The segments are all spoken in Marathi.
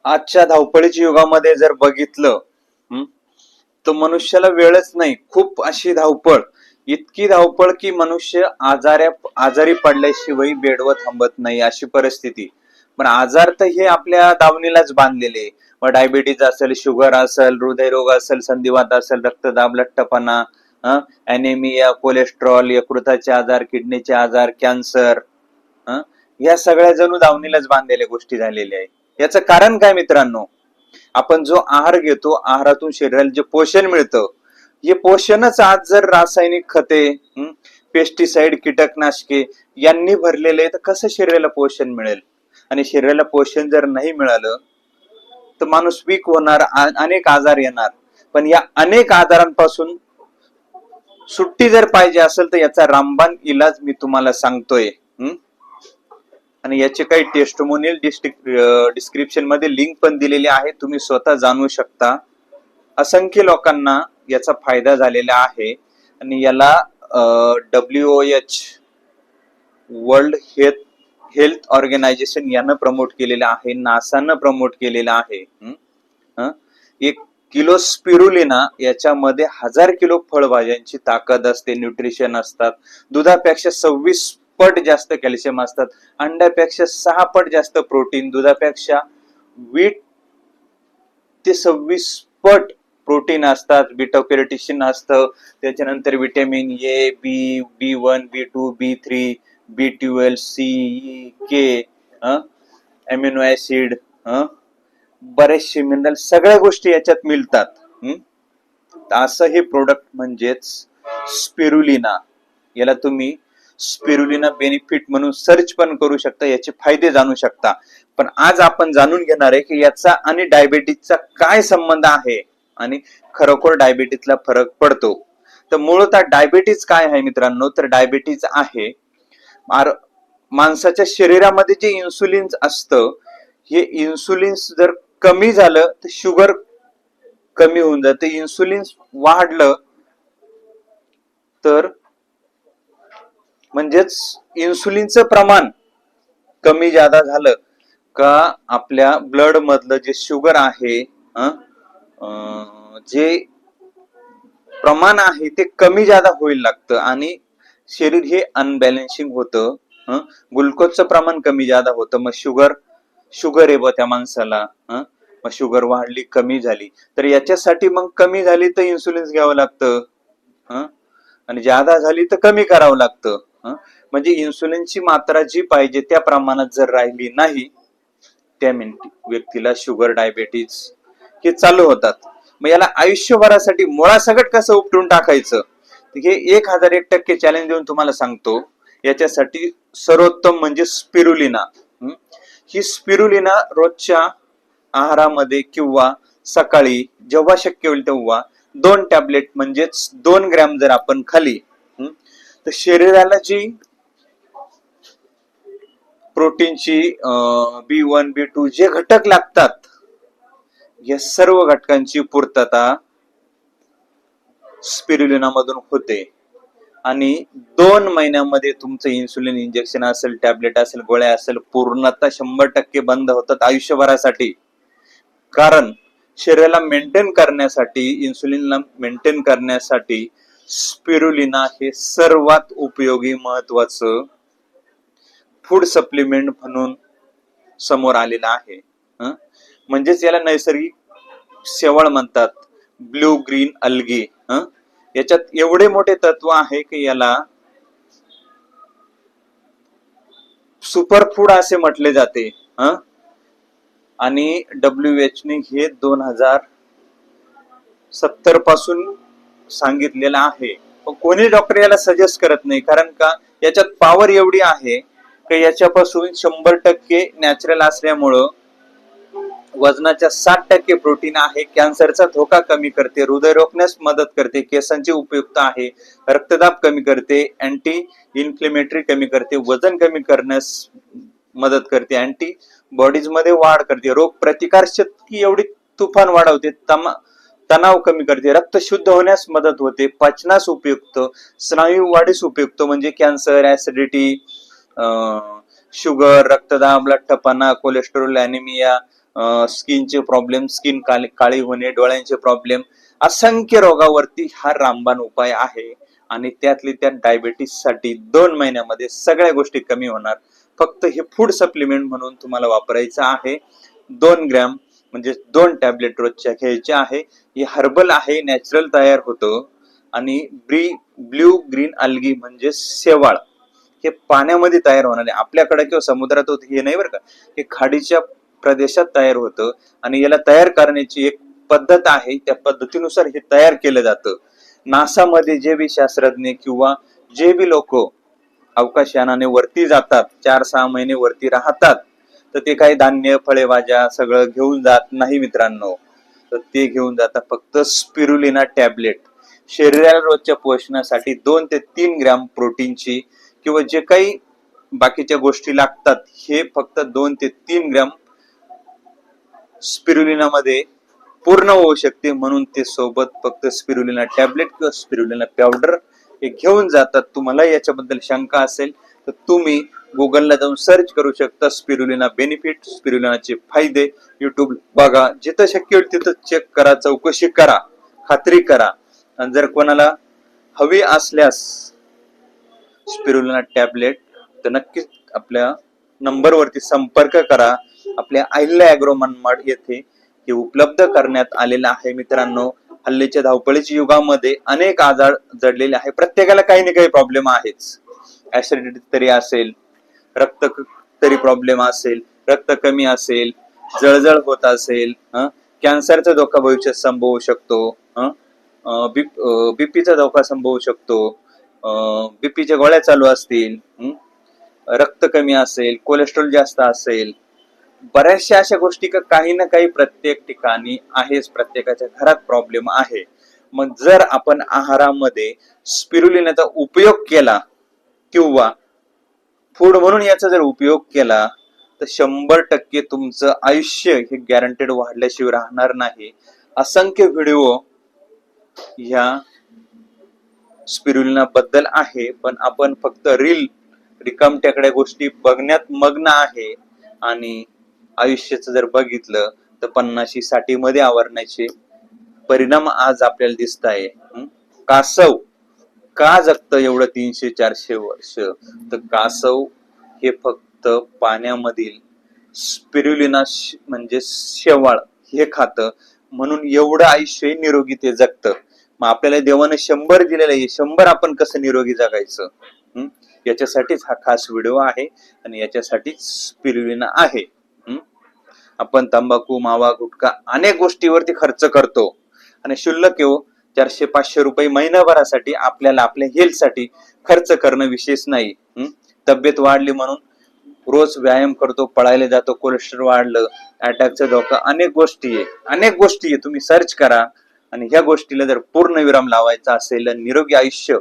आजच्या धावपळीच्या युगामध्ये जर बघितलं, हं, तर मनुष्याला वेळच नाही. खूप अशी धावपळ, इतकी धावपळ की मनुष्य आजारी पडल्याशिवाय बेडवर थांबत नाही अशी परिस्थिती. पण आजार तर हे आपल्या दावणीलाच बांधलेले. मग डायबिटीज असेल, शुगर असेल, हृदयरोग असेल, संधिवात असेल, रक्तदाब, लठ्ठपणा, अॅनेमिया, कोलेस्ट्रॉल, यकृताचे आजार, किडनीचे आजार, कॅन्सर, या सगळ्या जणू दावणीलाच बांधलेल्या गोष्टी झालेल्या आहे. याचं कारण काय मित्रांनो? आपण जो आहार घेतो, आहारातून शरीराला जे पोषण मिळतं, हे पोषणच आज जर रासायनिक खते, पेस्टिसाइड, कीटकनाशके यांनी भरलेले तर कसं शरीराला पोषण मिळेल? आणि शरीराला पोषण जर नाही मिळालं तर माणूस वीक होणार, अनेक आजार येणार. पण या अनेक आजारांपासून सुट्टी जर पाहिजे असेल तर याचा रामबाण इलाज मी तुम्हाला सांगतोय. आणि याचे काही टेस्टमोनियल डिस्क्रिप्शन मध्ये लिंक पण दिलेली आहे, तुम्ही स्वतः जाणू शकता. असंख्य लोकांना याचा फायदा झालेला आहे आणि याला WHO वर्ल्ड हेल्थ ऑर्गनायझेशन यानं प्रमोट केलेलं आहे, नासानं प्रमोट केलेलं आहे. 1 किलो स्पिरुलिना याच्यामध्ये 1000 किलो फळभाज्यांची ताकद असते, न्यूट्रिशन असतात. दुधापेक्षा 26 पट जास्त कॅल्शियम असतात, अंड्यापेक्षा 6 पट जास्त प्रोटीन, दुधापेक्षा 20 ते 26 पट प्रोटीन असतात, बीटा कॅरोटीन असतं, त्याच्यानंतर vitamin A, B, B1, B2, B3, B12, C, K, amino acid, बरेचसे मिनरल, सगळ्या गोष्टी याच्यात मिळतात. असं हे प्रोडक्ट म्हणजेच स्पिरुलिना. याला तुम्ही स्पिरुलिना बेनिफिट म्हणून सर्च पण करू शकता, याचे फायदे जाणू शकता. पण आज आपण जाणून घेणार आहे की याचा आणि डायबिटीजचा काय संबंध आहे आणि खरोखर डायबिटीजला फरक पडतो. तर मूळतः डायबिटीज काय आहे मित्रांनो? तर डायबिटीज आहे माणसाच्या शरीरामध्ये जे इन्सुलिन असतं, हे इन्सुलिन जर कमी झालं तर शुगर कमी होऊन जाते. इन्सुलिन वाढलं तर म्हणजेच इन्सुलिनचं प्रमाण कमी जादा झालं का आपल्या ब्लड मधलं जे शुगर आहे, जे प्रमाण आहे ते कमी जादा होईल लागतं आणि शरीर हे अनबॅलन्सिंग होतं. ग्लुकोजचं प्रमाण कमी जादा होतं, मग शुगर आहे त्या माणसाला. मग शुगर वाढली, कमी झाली, तर याच्यासाठी मग कमी झाली तर इन्सुलिन घ्यावं लागतं, आणि जादा झाली तर कमी करावं लागतं. म्हणजे इन्सुलिनची मात्रा जी पाहिजे त्या प्रमाणात जर राहिली नाही, त्या व्यक्तीला शुगर, डायबिटीज हे चालू होतात. मग याला आयुष्यभरासाठी मुळासकट कसं उपटून टाकायचं, हे 1001% चॅलेंज देऊन तुम्हाला सांगतो. याच्यासाठी सर्वोत्तम म्हणजे स्पिरुलिना. ही स्पिरुलिना रोजच्या आहारामध्ये किंवा सकाळी जेव्हा शक्य होईल तेव्हा 2 टॅबलेट म्हणजेच 2 ग्रॅम जर आपण खाली, तर शरीराला जी प्रोटीनची B1, B2 जे घटक लागतात, या सर्व घटकांची पूर्तता स्पिरुलिना मधून होते. आणि 2 महिन्यामध्ये तुमचं इन्सुलिन इंजेक्शन असेल, टॅबलेट असेल, गोळ्या असेल, पूर्णतः 100% बंद होतात आयुष्यभरासाठी. कारण शरीराला मेंटेन करण्यासाठी, इन्सुलिनला मेंटेन करण्यासाठी स्पिरुलिना हे सर्वात उपयोगी महत्वाचं फूड सप्लिमेंट म्हणून समोर आलेलं आहे. म्हणजेच याला नैसर्गिक शेवाळ म्हणतात, ब्लू ग्रीन अल्गी. याच्यात एवढे मोठे तत्व आहे की याला सुपर फूड असे म्हटले जाते. आणि WHO ने हे 2070 पासून सांगितलेलं आहे. कोणी डॉक्टर याला सजेस्ट करत नाही, कारण का याच्यात पॉवर एवढी आहे की याच्यापासून 100% नॅचरल असल्यामुळं वजनाच्या 60% प्रोटीन आहे, कॅन्सरचा धोका कमी करते, हृदय रोखण्यास मदत करते, केसांची उपयुक्त आहे, रक्तदाब कमी करते, अँटी इन्फ्लेमेटरी कमी करते, वजन कमी करण्यास मदत करते, अँटी बॉडीज मध्ये वाढ करते, रोग प्रतिकार शक्ती एवढी तुफान वाढवते, तणाव कमी करते, रक्त शुद्ध होण्यास मदत होते, पचनास उपयुक्त, स्नायू वाढीस उपयुक्त म्हणजे कॅन्सर, ऍसिडिटी, शुगर, रक्तदाब, लठ्ठपणा, कोलेस्टेरॉल, अॅनिमिया, स्किनचे प्रॉब्लेम, स्किन काळी होणे, डोळ्यांचे प्रॉब्लेम, असंख्य रोगावरती हा रामबाण उपाय आहे. आणि त्यातली त्यात डायबिटीस साठी 2 महिन्यामध्ये सगळ्या गोष्टी कमी होणार. फक्त हे फूड सप्लिमेंट म्हणून तुम्हाला वापरायचं आहे. 2 ग्रॅम म्हणजे 2 टॅबलेट रोजच्या घ्यायचे आहे. हे हर्बल आहे, नॅचरल तयार होतं. आणि ब्ल्यू ग्रीन अल्गी म्हणजे शेवाळ, हे पाण्यामध्ये तयार होणार आहे. आपल्याकडे किंवा समुद्रात होत हे नाही बरं का, हे खाडीच्या प्रदेशात तयार होतं. आणि याला तयार करण्याची एक पद्धत आहे, त्या पद्धतीनुसार हे तयार केलं जातं. नासामध्ये जे बी शास्त्रज्ञ किंवा जे बी लोक अवकाशयानाने वरती जातात, 4-6 महिने वरती राहतात, तर ते काही धान्य, फळे, भाज्या सगळं घेऊन जात नाही मित्रांनो. तर ते घेऊन जातात फक्त स्पिरुलिना टॅबलेट. शरीराला रोजच्या पोषणासाठी 2 ते 3 ग्रॅम प्रोटीनची किंवा जे काही बाकीच्या गोष्टी लागतात, हे फक्त 2 ते 3 ग्रॅम स्पिरुलिना मध्ये पूर्ण होऊ शकते. म्हणून ते सोबत फक्त स्पिरुलिना टॅबलेट किंवा स्पिरुलिना पावडर हे घेऊन जातात. तुम्हाला याच्याबद्दल शंका असेल तर तुम्ही गुगलला जाऊन सर्च करू शकता, स्पिरुलिना बेनिफिट, स्पिरुलिनाचे फायदे. युट्यूब बघा, जिथं शक्य होईल तिथं चेक करा, चौकशी करा, खात्री करा. आणि जर कोणाला हवी असल्यास स्पिरुलिना टॅबलेट, तर नक्कीच आपल्या नंबरवरती संपर्क करा. आपल्या अहिल्या ॲग्रो मनमाड येथे हे उपलब्ध करण्यात आलेलं आहे. मित्रांनो, हल्लीच्या धावपळीच्या युगामध्ये अनेक आजार जडलेले आहे. प्रत्येकाला काही ना काही प्रॉब्लेम आहेच. ऍसिडिटी तरी असेल, रक्त तरी प्रॉब्लेम असेल, रक्त कमी असेल, जळजळ होत असेल, कॅन्सरचा धोका भविष्यात संभवू शकतो, बीपीचा धोका संभवू शकतो, बीपीच्या गोळ्या चालू असतील, रक्त कमी असेल, कोलेस्ट्रॉल जास्त असेल, बऱ्याचशा अशा गोष्टी काही ना काही प्रत्येक ठिकाणी आहेच. प्रत्येकाच्या घरात प्रॉब्लेम आहे. मग जर आपण आहारामध्ये स्पिरुलिनाचा उपयोग केला किंवा फूड म्हणून याचा जर उपयोग केला, तर 100% तुमचं आयुष्य हे गॅरंटेड वाढल्याशिवाय राहणार नाही. असंख्य व्हिडिओ ह्या स्पिरुलिना बद्दल आहे, पण आपण फक्त रिकामटेकड्या गोष्टी बघण्यात मग्न आहे. आणि आयुष्याचं जर बघितलं तर 50-60 मध्ये आवरण्याचे परिणाम आज आपल्याला दिसत आहे. कासव का जगतं एवढं 300-400 वर्ष? तर कासव हे फक्त पाण्यामधील स्पिरुलिना म्हणजे शेवाळ हे खातं, म्हणून एवढं आयुष्य निरोगी ते जगतं. मग आपल्याला देवाने 100 दिलेलं आहे, 100 आपण कसं निरोगी जगायचं? याच्यासाठीच हा खास व्हिडिओ आहे आणि याच्यासाठीच स्पिरुलिना आहे. आपण तंबाखू, मावा, गुटखा अनेक गोष्टीवरती खर्च करतो आणि शुल्लक 400-500 रुपये महिनाभरासाठी आपल्याला आपल्या हेल्थ साठी खर्च करणं विशेष नाही. तब्येत वाढली म्हणून रोज व्यायाम करतो, पळायला जातो, कोलेस्ट्रॉल वाढलं, अटॅकचा धोका, अनेक गोष्टी आहे. तुम्ही सर्च करा. आणि ह्या गोष्टीला जर पूर्ण विराम लावायचा असेल, निरोगी आयुष्य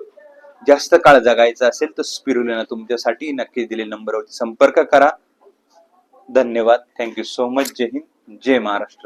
जास्त काळ जगायचं असेल, तर स्पिरुलिना तुमच्यासाठी नक्की दिलेल्या नंबरवरती संपर्क करा. धन्यवाद. Thank you so much. जय हिंद, जय महाराष्ट्र.